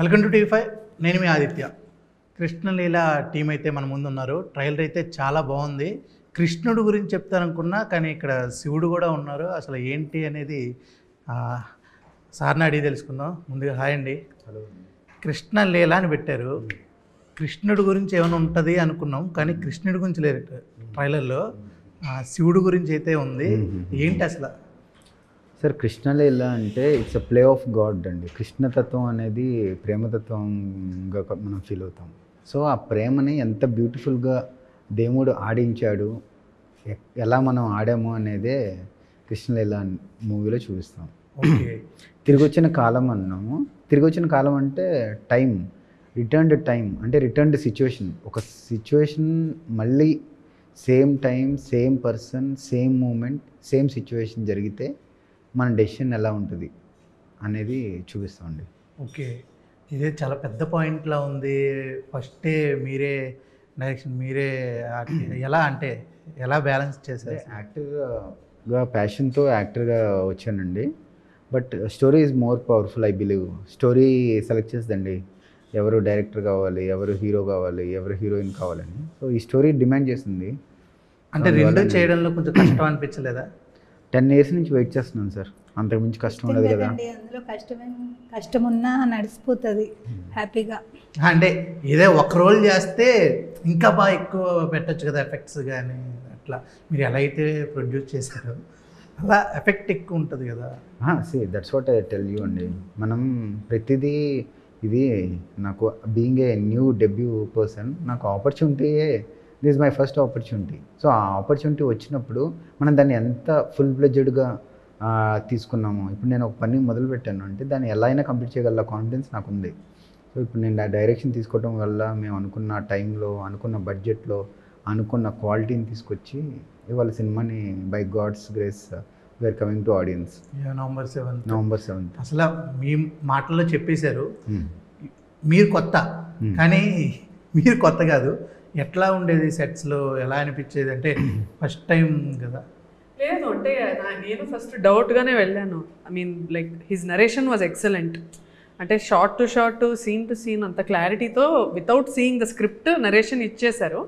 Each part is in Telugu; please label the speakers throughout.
Speaker 1: Welcome to TV 5. నేను మీ ఆదిత్య. కృష్ణలీల టీం అయితే మన ముందు ఉన్నారు. ట్రైలర్ అయితే చాలా బాగుంది. కృష్ణుడు గురించి చెప్తారనుకున్నా, కానీ ఇక్కడ శివుడు కూడా ఉన్నారు. అసలు ఏంటి అనేది సార్ని అడిగి తెలుసుకుందాం. ముందుగా హాయ్ అండి.
Speaker 2: హలో.
Speaker 1: కృష్ణలీల అని పెట్టారు. కృష్ణుడు గురించి ఏమైనా ఉంటుంది అనుకున్నాం, కానీ కృష్ణుడి గురించి లేదు ట్రైలర్లో. శివుడు గురించి అయితే ఉంది. ఏంటి అసలు?
Speaker 2: సార్, కృష్ణలీల అంటే it's a play of God అండి. కృష్ణతత్వం అనేది ప్రేమతత్వంగా మనం ఫీల్ అవుతాం. సో ఆ ప్రేమని ఎంత బ్యూటిఫుల్గా దేవుడు ఆడించాడు, ఎలా మనం ఆడాము అనేదే కృష్ణలీల మూవీలో చూపిస్తాం. తిరిగి వచ్చిన కాలం అన్నాము. తిరిగి వచ్చిన కాలం అంటే టైం, రిటర్న్డ్ టైం అంటే రిటర్న్డ్ సిచ్యువేషన్. ఒక సిచ్యువేషన్ మళ్ళీ same time, same person, same moment, same situation జరిగితే మన డెసిషన్ ఎలా ఉంటుంది అనేది చూపిస్తామండి.
Speaker 1: ఓకే, ఇదే చాలా పెద్ద పాయింట్లా ఉంది. ఫస్టే మీరే డైరెక్షన్, మీరే ఎలా అంటే ఎలా బ్యాలెన్స్ చేశారు?
Speaker 2: యాక్టర్గా ప్యాషన్తో యాక్టర్గా వచ్చానండి. But story is more powerful, I believe. Story select చేస్తుందండి, ఎవరు డైరెక్టర్ కావాలి, ఎవరు హీరో కావాలి, ఎవరు హీరోయిన్ కావాలని. సో ఈ స్టోరీ డిమాండ్ చేస్తుంది.
Speaker 1: అంటే రెండు చేయడంలో కొంచెం కష్టం అనిపించలేదా?
Speaker 2: 10 years నుంచి వెయిట్ చేస్తున్నాను సార్. అంతకుమించి కష్టం ఉండదు కదా.
Speaker 3: అందులో కష్టమున్నా నడిచిపోతుంది హ్యాపీగా.
Speaker 1: అంటే ఇదే ఒక రోల్ చేస్తే ఇంకా బాగా ఎక్కువ పెట్టచ్చు కదా ఎఫెక్ట్స్ కానీ. అట్లా మీరు ఎలా అయితే ప్రొడ్యూస్ చేశారో అలా ఎఫెక్ట్ ఎక్కువ ఉంటుంది కదా.
Speaker 2: That's what I tell you అండి. మనం ప్రతిదీ, ఇది నాకు being a new debut person, నాకు ఆపర్చునిటీయే, this is my first opportunity. So ఆ ఆపర్చునిటీ వచ్చినప్పుడు మనం దాన్ని ఎంత ఫుల్ ఫ్లెడ్జెడ్గా తీసుకున్నాము. ఇప్పుడు నేను ఒక పని మొదలు పెట్టాను అంటే దాన్ని ఎలా అయినా కంప్లీట్ చేయగల కాన్ఫిడెన్స్ నాకు ఉంది. సో ఇప్పుడు నేను ఆ డైరెక్షన్ తీసుకోవడం వల్ల మేము అనుకున్న టైంలో, అనుకున్న బడ్జెట్లో, అనుకున్న క్వాలిటీని తీసుకొచ్చి ఇవాళ సినిమాని by God's grace we're coming to audience. November 7th.
Speaker 1: అసలు మీ మాటల్లో చెప్పేశారు మీరు కొత్త, కానీ మీరు కొత్త కాదు. ఎట్లా ఉండేది సెట్స్లో, ఎలా అనిపించేది? అంటే ఫస్ట్ టైం కదా.
Speaker 4: లేదు అంటే నేను ఫస్ట్ డౌట్గానే వెళ్ళాను. I mean like his narration was excellent. అంటే shot to shot, scene to scene అంత క్లారిటీతో without seeing the script narration ఇచ్చేశారు.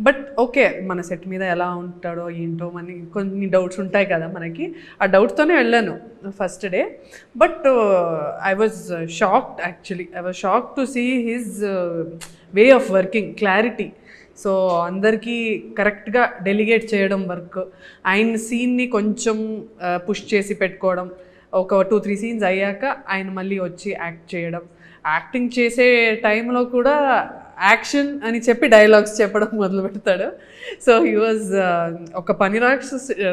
Speaker 4: బట్ ఓకే, మన సెట్ మీద ఎలా ఉంటాడో ఏంటో మనకి కొన్ని డౌట్స్ ఉంటాయి కదా మనకి. ఆ డౌట్తోనే వెళ్ళాను first day. But I was shocked, actually I was shocked to see his way of working, clarity. So అందరికీ కరెక్ట్గా డెలిగేట్ చేయడం వర్క్, ఆయన సీన్ని కొంచెం పుష్ చేసి పెట్టుకోవడం, ఒక 2-3 సీన్స్ అయ్యాక ఆయన మళ్ళీ వచ్చి యాక్ట్ చేయడం, యాక్టింగ్ చేసే టైంలో కూడా యాక్షన్ అని చెప్పి డైలాగ్స్ చెప్పడం మొదలు పెడతాడు. సో హీ వాజ్ ఒక పని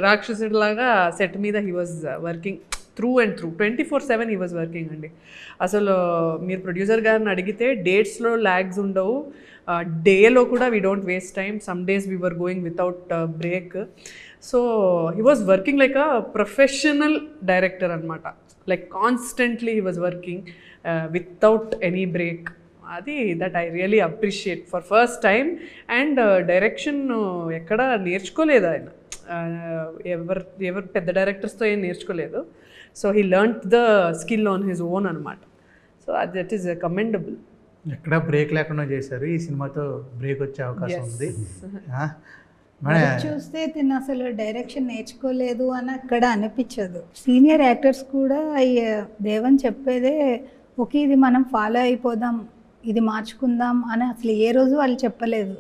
Speaker 4: రాక్షసుడిలాగా సెట్ మీద he was working through and through 24/7 he was working అండి. అసలు మీరు ప్రొడ్యూసర్ గారిని అడిగితే డేట్స్లో ల్యాగ్స్ ఉండవు, డేలో కూడా we don't waste time. Some days we were going without break. So he was working like a professional director అనమాట. Like constantly he was working without any break. అది that I really appreciate for first time. And direction ఎక్కడ నేర్చుకోలేదు ఆయన, ఎవరు పెద్ద డైరెక్టర్స్తో ఏం నేర్చుకోలేదు. So he learned the skill on his own అనమాట. So that is commendable.
Speaker 1: ఎక్కడ బ్రేక్ లేకుండా చేశారు. ఈ సినిమాతో బ్రేక్ వచ్చే అవకాశం ఉంది.
Speaker 3: చూస్తే తిను అసలు డైరెక్షన్ నేర్చుకోలేదు అని అక్కడ అనిపించదు. సీనియర్ యాక్టర్స్ కూడా దేవన్ చెప్పేదే, ఓకే ఇది మనం ఫాలో అయిపోదాం, ఇది మార్చుకుందాం అని అసలు ఏ రోజు వాళ్ళు చెప్పలేదు.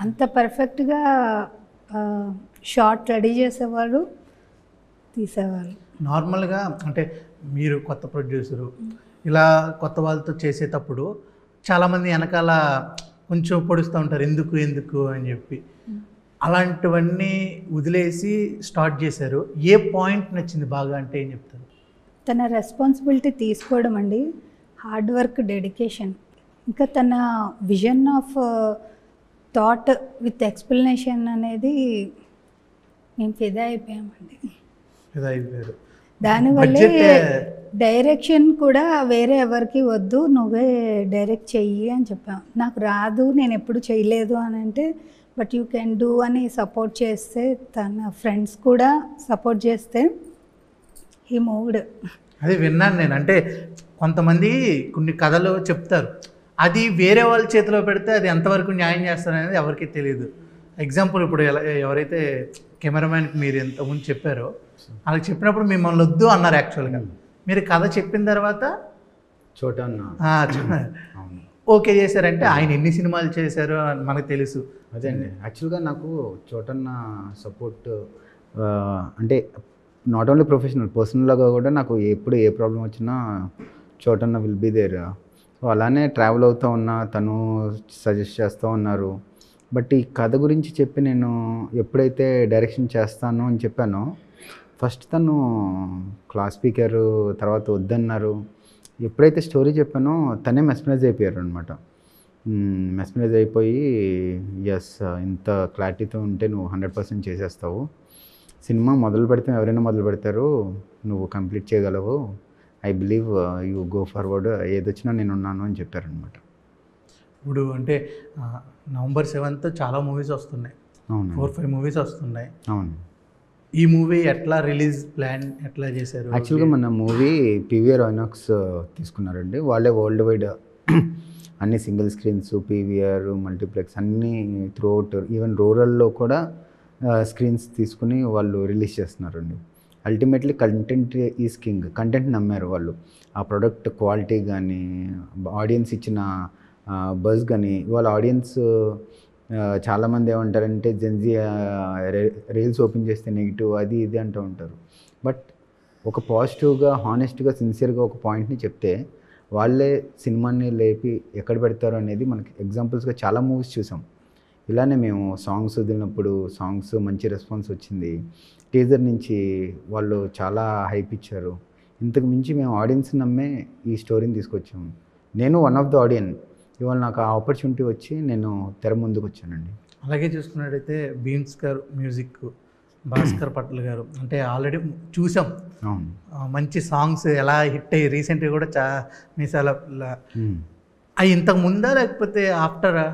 Speaker 3: అంత పర్ఫెక్ట్గా షార్ట్ రెడీ చేసేవారు, తీసేవారు.
Speaker 1: నార్మల్గా అంటే మీరు కొత్త ప్రొడ్యూసరు, ఇలా కొత్త వాళ్ళతో చేసేటప్పుడు చాలామంది వెనకాల కొంచెం పొడుస్తూ ఉంటారు, ఎందుకు ఎందుకు అని చెప్పి. అలాంటివన్నీ వదిలేసి స్టార్ట్ చేశారు. ఏ పాయింట్ నచ్చింది బాగా అంటే ఏం చెప్తారు?
Speaker 3: తన రెస్పాన్సిబిలిటీ తీసుకోవడం అండి, హార్డ్ వర్క్, డెడికేషన్, ఇంకా తన vision of thought with explanation అనేది మేము ఫిదా అయిపోయామండి.
Speaker 1: ఫిదా అయిపోయారు.
Speaker 3: దానివల్లే డైరెక్షన్ కూడా వేరే ఎవరికి వద్దు, నువ్వే డైరెక్ట్ చెయ్యి అని చెప్పాం. నాకు రాదు, నేను ఎప్పుడు చేయలేదు అని అంటే, బట్ యూ కెన్ డూ అని సపోర్ట్ చేస్తే, తన ఫ్రెండ్స్ కూడా సపోర్ట్ చేస్తే హీ మూవ్డ్.
Speaker 1: అది విన్నాను నేను. అంటే కొంతమంది కొన్ని కథలు చెప్తారు, అది వేరే వాళ్ళ చేతిలో పెడితే అది ఎంతవరకు న్యాయం చేస్తారనేది ఎవరికీ తెలియదు. ఎగ్జాంపుల్ ఇప్పుడు ఎవరైతే కెమెరామ్యాన్కి మీరు ఎంతమంది చెప్పారో వాళ్ళకి చెప్పినప్పుడు మిమ్మల్ని వద్దు అన్నారు యాక్చువల్గా. మీరు కథ చెప్పిన తర్వాత
Speaker 2: చోటన్న
Speaker 1: ఓకే చేశారంటే ఆయన ఎన్ని సినిమాలు చేశారో మనకు తెలుసు.
Speaker 2: అదే అండి, యాక్చువల్గా నాకు చోటన్న సపోర్ట్ అంటే నాట్ ఓన్లీ ప్రొఫెషనల్, పర్సనల్గా కూడా నాకు ఎప్పుడు ఏ ప్రాబ్లం వచ్చినా చోటన్న విల్ బీ దేర్. సో అలానే ట్రావెల్ అవుతూ ఉన్నా, తను సజెస్ట్ చేస్తూ ఉన్నారు. బట్ ఈ కథ గురించి చెప్పి నేను ఎప్పుడైతే డైరెక్షన్ చేస్తాను అని చెప్పానో, ఫస్ట్ తను క్లాస్ స్పీకరు, తర్వాత వద్దన్నారు. ఎప్పుడైతే స్టోరీ చెప్పానో తనే మెస్మరైజ్ అయిపోయారు అనమాట. మెస్మరైజ్ అయిపోయి ఎస్ ఇంత క్లారిటీతో ఉంటే నువ్వు 100% చేసేస్తావు, సినిమా మొదలు పెడితే ఎవరైనా మొదలు పెడతారు, నువ్వు కంప్లీట్ చేయగలవు, I believe you go forward, ఏదొచ్చినా నేను ఉన్నాను అని చెప్పారనమాట.
Speaker 1: ఇప్పుడు అంటే November 7th చాలా మూవీస్ వస్తున్నాయి,
Speaker 2: అవును
Speaker 1: 4-5 మూవీస్ వస్తున్నాయి.
Speaker 2: అవును.
Speaker 1: ఈ మూవీ ఎట్లా రిలీజ్ ప్లాన్ ఎట్లా చేశారు?
Speaker 2: యాక్చువల్గా మన మూవీ పీవీఆర్ ఐనాక్స్ తీసుకున్నారండి. వాళ్ళే వరల్డ్ వైడ్ అన్ని సింగిల్ స్క్రీన్స్, పీవీఆర్, మల్టీప్లెక్స్ అన్నీ త్రూఅవుట్, ఈవెన్ రూరల్లో కూడా స్క్రీన్స్ తీసుకుని వాళ్ళు రిలీజ్ చేస్తున్నారండి. Ultimately content is king. Content నమ్మారు వాళ్ళు. ఆ ప్రోడక్ట్ క్వాలిటీ కానీ, ఆడియన్స్ ఇచ్చిన బజ్ కానీ. ఇవాళ ఆడియన్స్ చాలామంది ఏమంటారంటే జెన్జీ రీల్స్ ఓపెన్ చేస్తే నెగిటివ్ అది ఇది అంటూ ఉంటారు. బట్ ఒక పాజిటివ్గా, హానెస్ట్గా, సిన్సియర్గా ఒక పాయింట్ని చెప్తే వాళ్ళే సినిమాని లేపి ఎక్కడ పెడతారు అనేది మనకి ఎగ్జాంపుల్స్గా చాలా మూవీస్ చూసాం. ఇలానే మేము సాంగ్స్ వదిలినప్పుడు సాంగ్స్ మంచి రెస్పాన్స్ వచ్చింది. టీజర్ నుంచి వాళ్ళు చాలా హైప్ ఇచ్చారు. ఇంతకు మించి మేము ఆడియన్స్ నమ్మే ఈ స్టోరీని తీసుకొచ్చాము. నేను వన్ ఆఫ్ ద ఆడియన్స్. ఇవాళ నాకు ఆ ఆపర్చునిటీ వచ్చి నేను తెర ముందుకు వచ్చానండి.
Speaker 1: అలాగే చూసుకున్నట్టయితే బీమ్స్ గారు మ్యూజిక్, భాస్కర్ పట్ల గారు అంటే ఆల్రెడీ చూసాం.
Speaker 2: అవును,
Speaker 1: మంచి సాంగ్స్ ఎలా హిట్ అయ్యి రీసెంట్గా కూడా మీసాల అవి ఇంతకు ముందా లేకపోతే ఆఫ్టరా?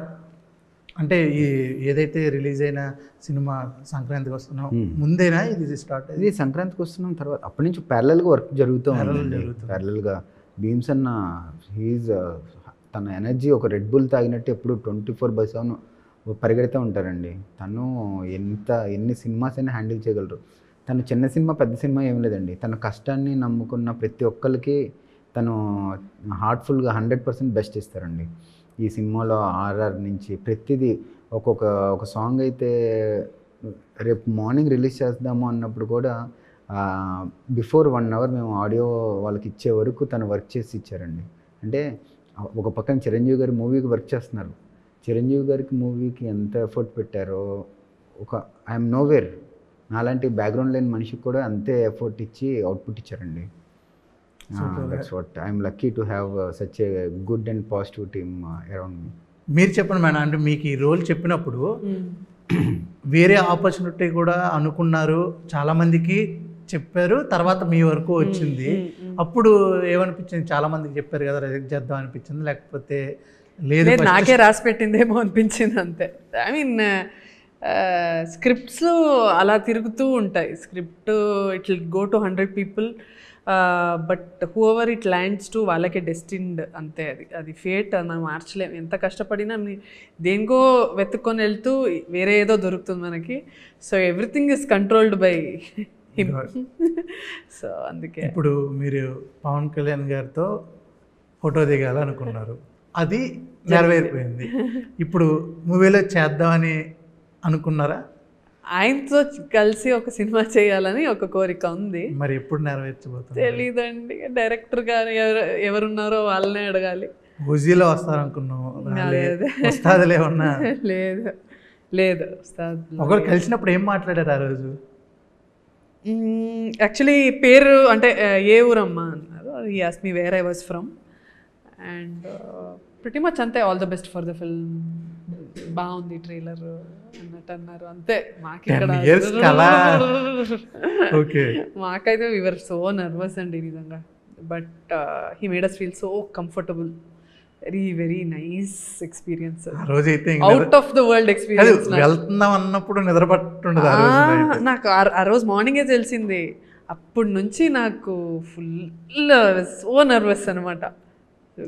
Speaker 1: అంటే ఈ ఏదైతే రిలీజ్ అయిన సినిమా సంక్రాంతికి వస్తున్నాం ముందేనా ఇది స్టార్ట్?
Speaker 2: ఇది సంక్రాంతికి వస్తున్నాం తర్వాత అప్పటి నుంచి ప్యారలల్గా వర్క్ జరుగుతూ ఉంది. ప్యారలల్గా బీమ్స్ అన్న హీజ్ తన ఎనర్జీ ఒక రెడ్ బుల్ తాగినట్టు ఎప్పుడు 24/7 పరిగెడుతూ ఉంటారండి. తను ఎన్ని సినిమాస్ అయినా హ్యాండిల్ చేయగలరు. తను చిన్న సినిమా పెద్ద సినిమా ఏం లేదండి, తన కష్టాన్ని నమ్ముకున్న ప్రతి ఒక్కరికి తను హార్ట్ఫుల్గా 100% బెస్ట్ ఇస్తారండి. ఈ సినిమాలో ఆర్ఆర్ నుంచి ప్రతిదీ ఒక సాంగ్ అయితే రేపు మార్నింగ్ రిలీజ్ చేద్దాము అన్నప్పుడు కూడా బిఫోర్ 1 hour మేము ఆడియో వాళ్ళకి ఇచ్చే వరకు తను వర్క్ చేసి ఇచ్చారండి. అంటే ఒక పక్కన చిరంజీవి గారి మూవీకి వర్క్ చేస్తున్నారు. చిరంజీవి గారికి మూవీకి ఎంత ఎఫర్ట్ పెట్టారో ఐఎమ్ నోవేర్ నాలాంటి బ్యాక్గ్రౌండ్ లేని మనిషికి కూడా అంతే ఎఫర్ట్ ఇచ్చి అవుట్పుట్ ఇచ్చారండి. That's what I'm lucky to have such a good and positive team around me.
Speaker 1: మీరు చెప్పండి మేడం, అంటే మీకు ఈ రోల్ చెప్పినప్పుడు వేరే ఆపర్చునిటీ కూడా అనుకున్నారు, చాలామందికి చెప్పారు, తర్వాత మీ వరకు వచ్చింది. అప్పుడు ఏమనిపించింది? చాలా మందికి చెప్పారు కదా రిజెక్ట్ చేద్దాం అనిపించింది, లేకపోతే లేదు
Speaker 4: నాకే రాసి పెట్టిందేమో అనిపించింది అంతే. ఐ మీన్ స్క్రిప్ట్స్ అలా తిరుగుతూ ఉంటాయి. Script it will go to 100 people, but who ever it lands to వాళ్ళకే డెస్టిన్డ్ అంతే. అది ఫేట్, మనం మార్చలేము. ఎంత కష్టపడినా దేనికో వెతుక్కొని వెళ్తూ వేరే ఏదో దొరుకుతుంది మనకి. So everything is controlled by him. So అందుకే
Speaker 1: ఇప్పుడు మీరు పవన్ కళ్యాణ్ గారితో ఫోటో దిగాలనుకున్నారు, అది నెరవేరిపోయింది. ఇప్పుడు మూవీలో చేద్దామని అనుకున్నారా?
Speaker 4: ఆయనతో కలిసి ఒక సినిమా చేయాలని ఒక కోరిక ఉంది.
Speaker 1: మరి ఎప్పుడు నెరవేర్చబోతుంది
Speaker 4: తెలీదండి. డైరెక్టర్ గారు ఎవరున్నారో వాళ్ళనే అడగాలి.
Speaker 1: హుజీలో వస్తారనుకున్నాం, వస్తాదులే ఉన్నా
Speaker 4: లేదు వస్తాదు.
Speaker 1: ఒకరు కలిసినప్పుడు ఏం మాట్లాడారు ఆ రోజు?
Speaker 4: యాక్చువల్లీ పేరు అంటే ఏ ఊరమ్మా అన్నారు. He asked me where I was from and pretty much అంతే. All the best for the film, బాగుంది ట్రైలర్ అన్నట్టు అన్నారు అంతే. మాకైతే వి వర్ సో నర్వస్ అండి నిజంగా. But he made us feel so comfortable. Very nice experience. Out of the world experience.
Speaker 1: వెళ్తున్నాం అన్నప్పుడు నిద్ర పట్టుండదు
Speaker 4: నాకు ఆ రోజు మార్నింగే తెలిసింది. అప్పటి నుంచి నాకు ఫుల్ సో నర్వస్ అనమాట.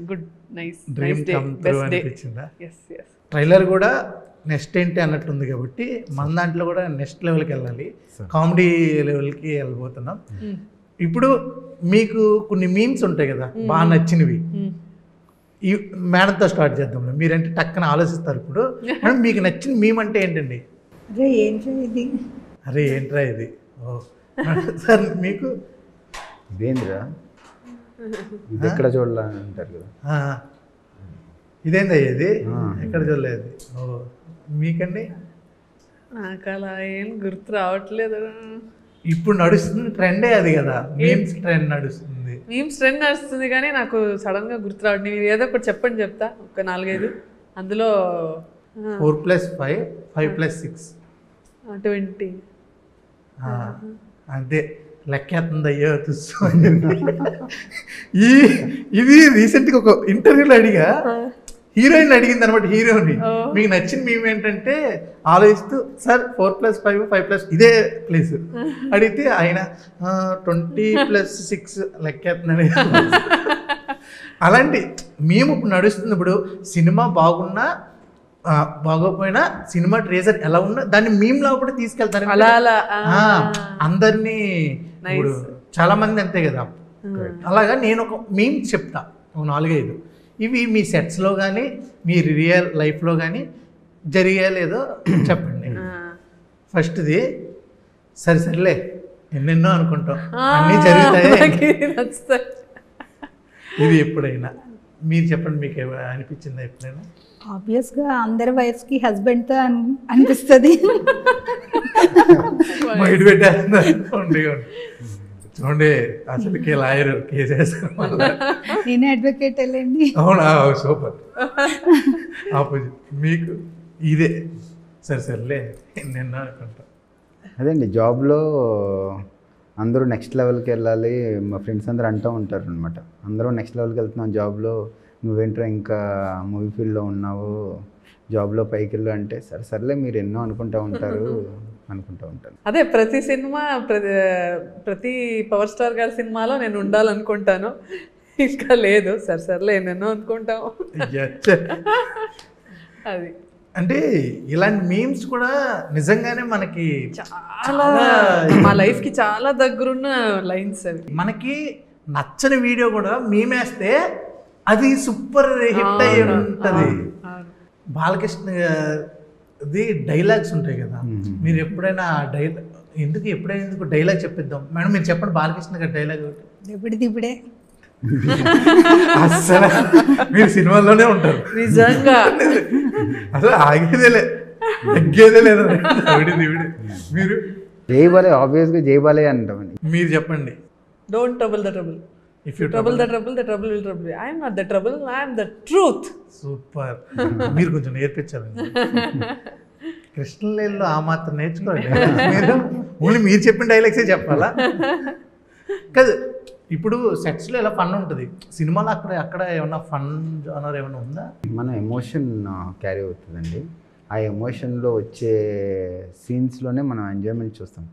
Speaker 4: Good, nice,
Speaker 1: dream
Speaker 4: nice day,
Speaker 1: come through
Speaker 4: best day.
Speaker 1: అనిపించిందా?
Speaker 4: Yes yes.
Speaker 1: ట్రైలర్ కూడా నెక్స్ట్ ఏంటి అన్నట్టుంది కాబట్టి మన దాంట్లో కూడా నెక్స్ట్ లెవెల్కి వెళ్ళాలి, కామెడీ లెవెల్కి వెళ్ళిపోతున్నాం. ఇప్పుడు మీకు కొన్ని మీమ్స్ ఉంటాయి కదా బాగా నచ్చినవి, ఈ మేడంతో స్టార్ట్ చేద్దాం. మీరంటే టక్కన ఆలోచిస్తారు. ఇప్పుడు మేడం మీకు నచ్చిన మీమ్ అంటే ఏంటండి?
Speaker 3: అరే ఏంటో ఇది,
Speaker 1: అరే ఏంట్రా ఇది? ఓ సార్ మీకు
Speaker 2: ఇదేంద్రా ఇది ఎక్కడ చూడాల అంటారు కదా.
Speaker 1: ఇదేందా ఇది ఎక్కడ చూడలేదు? ఓ మీకండి?
Speaker 4: నాకు అలా ఏం గుర్తు రావట్లేదు.
Speaker 1: ఇప్పుడు నడుస్తుంది ట్రెండే అది కదా, మీమ్స్ ట్రెండ్ నడుస్తుంది.
Speaker 4: మీమ్స్ ట్రెండ్ నడుస్తుంది కానీ నాకు సడన్గా గుర్తు రావట్లేదు. మీరు ఏదో ఒకటి చెప్పండి, చెప్తా. ఒక 4-5 అందులో
Speaker 1: 4+5 5+6
Speaker 4: 20.
Speaker 1: అంతే లెక్కేస్తుంది. అయ్యో తుస్సు. ఇది రీసెంట్గా ఒక ఇంటర్వ్యూలో అడిగా, హీరోయిన్ అడిగింది అనమాట. హీరోని మీకు నచ్చిన మేము ఏంటంటే ఆలోచిస్తూ సార్ 4+5 5+ ఇదే ప్లేస్ అడిగితే ఆయన 20+6 లెక్కేస్తున్నాడు. అలాంటి మేము ఇప్పుడు నడుస్తుంది. ఇప్పుడు సినిమా బాగున్నా బాగోపోయినా సినిమా ట్రేజర్ ఎలా ఉన్నా దాన్ని మేము లోపల తీసుకెళ్తారు.
Speaker 4: అలా అలా
Speaker 1: అందరినీ ఇప్పుడు చాలా మంది అంతే కదా. అలాగా నేను ఒక మీమ్ చెప్తా 4-5. ఇవి మీ సెట్స్లో కానీ మీ రియల్ లైఫ్లో కానీ జరిగే లేదో చెప్పండి. ఫస్ట్ది సరిలే ఎన్నెన్నో అనుకుంటాం, అన్నీ జరుగుతాయి. ఇది ఎప్పుడైనా మీరు చెప్పండి, మీకు అనిపించిందా ఎప్పుడైనా?
Speaker 3: ఆబ్వియస్గా అందరి వైఫ్స్కి హస్బెండ్తో అనిపిస్తుంది.
Speaker 1: మైండ్ పెట్టేస్తుంది. చూడండి అసలుకి లాయర్ కేసేస్తారు.
Speaker 3: నేనే అడ్వకేట్ వెళ్ళండి.
Speaker 1: అవునా, సూపర్. ఆపోజిట్ మీకు ఇదే సరిలే నిన్న అనుకుంటా.
Speaker 2: అదేండి జాబ్లో అందరూ నెక్స్ట్ లెవెల్కి వెళ్ళాలి. మా ఫ్రెండ్స్ అందరూ అంటూ ఉంటారు అనమాట, అందరూ నెక్స్ట్ లెవెల్కి వెళ్తున్నాం జాబ్లో, నువ్వేంట్రా ఇంకా మూవీ ఫీల్డ్లో ఉన్నావు, జాబ్లో పైకి వెళ్ళు అంటే సర్లే మీరు ఎన్నో అనుకుంటూ ఉంటారు.
Speaker 4: అదే ప్రతి సినిమా, ప్రతి పవర్ స్టార్ గారి సినిమాలో నేను ఉండాలనుకుంటాను. ఇంకా లేదు సర్లే ఎన్నెన్నో అనుకుంటాం. అది
Speaker 1: అంటే ఇలాంటి మీమ్స్ కూడా నిజంగానే మనకి
Speaker 4: చాలా మా లైఫ్కి చాలా దగ్గరున్న లైన్స్ అవి.
Speaker 1: మనకి నచ్చని వీడియో కూడా మీమేస్తే అది సూపర్ హిట్ అయ్యి ఉంటుంది. బాలకృష్ణ ఇది డైలాగ్స్ ఉంటాయి కదా, మీరు ఎప్పుడైనా ఎప్పుడైనా డైలాగ్ చెప్పిద్దాం మేడం, మీరు చెప్పండి బాలకృష్ణ గారి డైలాగ్.
Speaker 3: ఇప్పుడే
Speaker 1: అసలు మీరు సినిమాల్లోనే ఉంటారు
Speaker 4: నిజంగా,
Speaker 1: అసలు ఆగేదేలే తగ్గేదే లేదు. మీరు
Speaker 2: జైబాలే, ఆబ్వియస్గా జైబాలే అంటామండి.
Speaker 1: మీరు చెప్పండి.
Speaker 4: Don't trouble the trouble. If you trouble the trouble, the trouble will trouble you. I am not the trouble, I am the truth.
Speaker 1: Super. మీరు కొంచెం నేర్పించాలండి. కృష్ణలీలలో ఆ మాత్రం నేర్చుకోండి. మీరు ఓన్లీ మీరు చెప్పిన డైలాగ్సే చెప్పాలా? కాదు, ఇప్పుడు సెట్స్లో ఎలా ఫన్ ఉంటుంది, సినిమాలో అక్కడ ఏమన్నా ఫన్ జానర్ ఏమైనా ఉందా?
Speaker 2: మన ఎమోషన్ క్యారీ అవుతుందండి. ఆ ఎమోషన్లో వచ్చే సీన్స్లోనే మనం ఎంజాయ్మెంట్ చూస్తాం.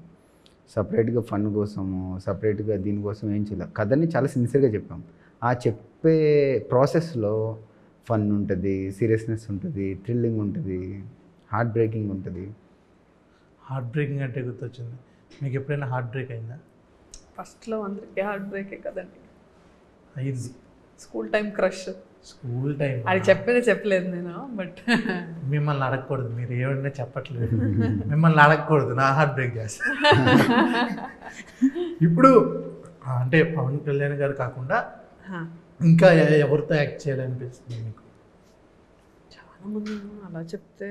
Speaker 2: సపరేట్గా ఫన్ కోసము, సపరేట్గా దీనికోసం ఏం చేయలేదు. కథని చాలా సిన్సియర్గా చెప్పాం. ఆ చెప్పే ప్రాసెస్లో ఫన్ ఉంటుంది, సీరియస్నెస్ ఉంటుంది, థ్రిల్లింగ్ ఉంటుంది, హార్ట్ బ్రేకింగ్ ఉంటుంది.
Speaker 1: హార్ట్ బ్రేకింగ్ అంటే గుర్తొచ్చింది, మీకు ఎప్పుడైనా హార్ట్ బ్రేక్ అయిందా?
Speaker 4: ఫస్ట్లో అందరికీ హార్ట్ బ్రేకే కదండి.
Speaker 1: అయింది.
Speaker 4: School time crush.
Speaker 1: School time
Speaker 4: అది చెప్పలేదు నేను, బట్
Speaker 1: మిమ్మల్ని అడగకూడదు, మీరు ఏమన్నా చెప్పట్లేదు. మిమ్మల్ని అడగకూడదు, నా హార్ట్ బ్రేక్ చేస్తా. ఇప్పుడు అంటే పవన్ కళ్యాణ్ గారు కాకుండా ఇంకా ఎవరితో యాక్ట్ చేయాలనిపిస్తుంది మీకు?
Speaker 4: చాలామంది అలా చెప్తే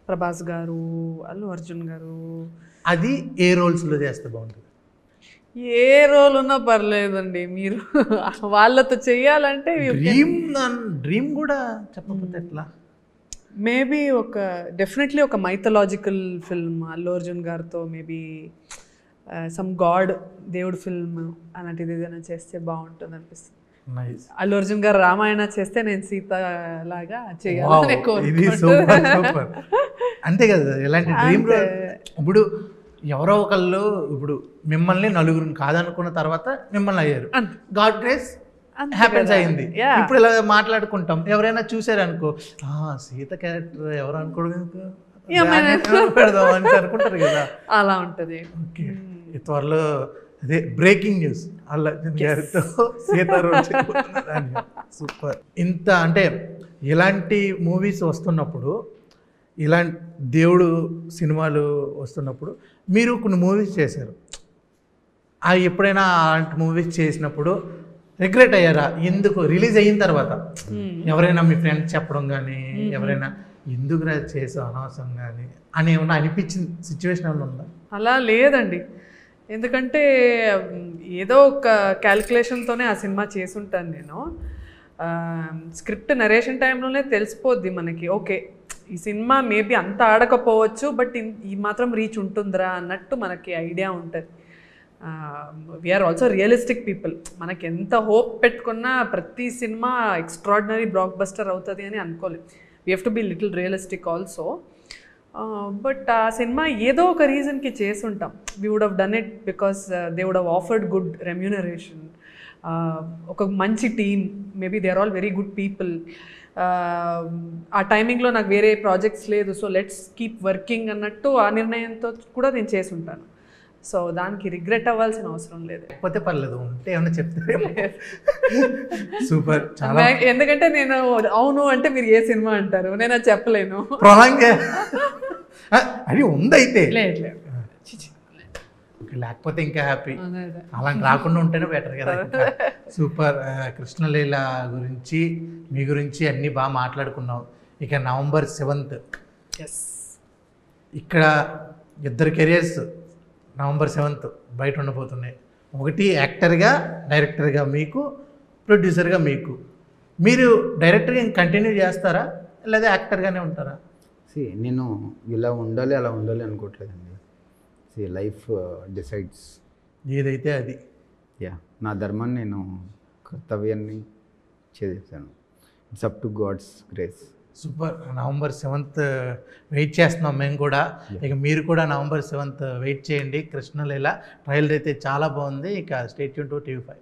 Speaker 4: ప్రభాస్ గారు, అల్లు అర్జున్ గారు.
Speaker 1: అది ఏ రోల్స్లో చేస్తే బాగుంటుంది?
Speaker 4: ఏ రోల్ ఉన్నా పర్లేదండి, మీరు వాళ్ళతో చెయ్యాలంటే
Speaker 1: డ్రీమ్ కూడా చెప్పకపోతే ఎట్లా?
Speaker 4: మేబీ డెఫినెట్లీ ఒక మైథలాజికల్ ఫిల్మ్ అల్లు అర్జున్ గారితో, మేబీ సమ్ గాడ్, దేవుడు ఫిల్మ్ అలాంటిది ఏదైనా చేస్తే బాగుంటుంది అనిపిస్తుంది. అల్లు అర్జున్ గారు రామాయణ చేస్తే నేను సీత లాగా చేయాలని
Speaker 1: ఇది సూపర్ సూపర్. అంతే కదా, ఎలాంటి డ్రీమ్ రోల్. ఇప్పుడు ఎవరో ఒకళ్ళు ఇప్పుడు మిమ్మల్ని నలుగురిని కాదనుకున్న తర్వాత మిమ్మల్ని అయ్యారు.
Speaker 4: అంతే.
Speaker 1: గాడ్ గ్రేస్
Speaker 4: అంతే
Speaker 1: హ్యాపెన్స్
Speaker 4: కదా.
Speaker 1: అయింది.
Speaker 4: Yeah.
Speaker 1: ఇప్పుడు ఇలా మాట్లాడుకుంటాం, ఎవరైనా చూసారనుకో సీత క్యారెక్టర్ ఎవరు అనుకోవడం పెడదాం అని అనుకుంటారు కదా.
Speaker 4: అలా ఉంటుంది.
Speaker 1: ఓకే, ఈ త్వరలో అదే బ్రేకింగ్ న్యూస్ అల్లు అర్జున్ గారితో సీతారాం సూపర్. ఇంత అంటే ఇలాంటి మూవీస్ వస్తున్నప్పుడు, ఇలాంటి దేవుడు సినిమాలు వస్తున్నప్పుడు మీరు కొన్ని మూవీస్ చేశారు, అవి ఎప్పుడైనా అలాంటి మూవీస్ చేసినప్పుడు రిగ్రెట్ అయ్యారా? ఎందుకు రిలీజ్ అయిన తర్వాత ఎవరైనా మీ ఫ్రెండ్స్ చెప్పడం కానీ ఎవరైనా ఎందుకు చేసావు అనవసరం కానీ అని ఏమన్నా అనిపించిన సిచ్యువేషన్ ఏమైనా ఉందా?
Speaker 4: అలా లేదండి, ఎందుకంటే ఏదో ఒక క్యాల్కులేషన్తోనే ఆ సినిమా చేసుంటాను నేను. స్క్రిప్ట్ నరేషన్ టైంలోనే తెలిసిపోద్ది మనకి, ఓకే ఈ సినిమా మేబీ అంత ఆడకపోవచ్చు బట్ ఈ మాత్రం రీచ్ ఉంటుందిరా అన్నట్టు మనకి ఐడియా ఉంటుంది. We're also realistic people. మనకి ఎంత హోప్ పెట్టుకున్నా ప్రతి సినిమా ఎక్స్ట్రాడినరీ బ్లాక్ బస్టర్ అవుతుంది అని అనుకోలేదు. We have to be little realistic also. But ఆ సినిమా ఏదో ఒక రీజన్కి చేసి ఉంటాం. We would have done it because they would have afforded good remuneration, ఒక మంచి team, maybe they are all very good people. ఆ టైమింగ్లో నాకు వేరే ప్రాజెక్ట్స్ లేదు, సో లెట్స్ కీప్ వర్కింగ్ అన్నట్టు ఆ నిర్ణయంతో కూడా నేను చేసి ఉంటాను. సో దానికి రిగ్రెట్ అవ్వాల్సిన అవసరం లేదు.
Speaker 1: లేకపోతే పర్లేదు, ఉంటే ఏమన్నా చెప్తారేమో. సూపర్, చాలా.
Speaker 4: ఎందుకంటే నేను అవును అంటే మీరు ఏ సినిమా అంటారు, నేను అది చెప్పలేను.
Speaker 1: ప్రొలాంగ్ అది ఉందైతే
Speaker 4: లేదు లేదు,
Speaker 1: లేకపోతే ఇంకా హ్యాపీ.
Speaker 4: అదే అదే.
Speaker 1: అలాంటి రాకుండా ఉంటేనే బెటర్ కదా. సూపర్. కృష్ణలీల గురించి మీ గురించి అన్నీ బాగా మాట్లాడుకున్నాం. ఇక November 7th
Speaker 4: ఎస్,
Speaker 1: ఇక్కడ ఇద్దరు కెరియర్స్ November 7th బయట ఉండబోతున్నాయి. ఒకటి యాక్టర్గా, డైరెక్టర్గా మీకు, ప్రొడ్యూసర్గా మీకు. మీరు డైరెక్టర్గా కంటిన్యూ చేస్తారా లేదా యాక్టర్గానే ఉంటారా?
Speaker 2: నేను ఇలా ఉండాలి అలా ఉండాలి అనుకోవట్లేదండి. లైఫ్ డిసైడ్స్
Speaker 1: ఏదైతే అది.
Speaker 2: నా ధర్మాన్ని నేను కర్తవ్యాన్ని చేశాను. It's up to God's grace.
Speaker 1: Super. November 7th wait చేస్తున్నాం మేము కూడా. ఇక మీరు కూడా November 7th వెయిట్ చేయండి. కృష్ణలీల ట్రైలర్ అయితే చాలా బాగుంది. ఇక స్టే ట్యూన్ టు TV5.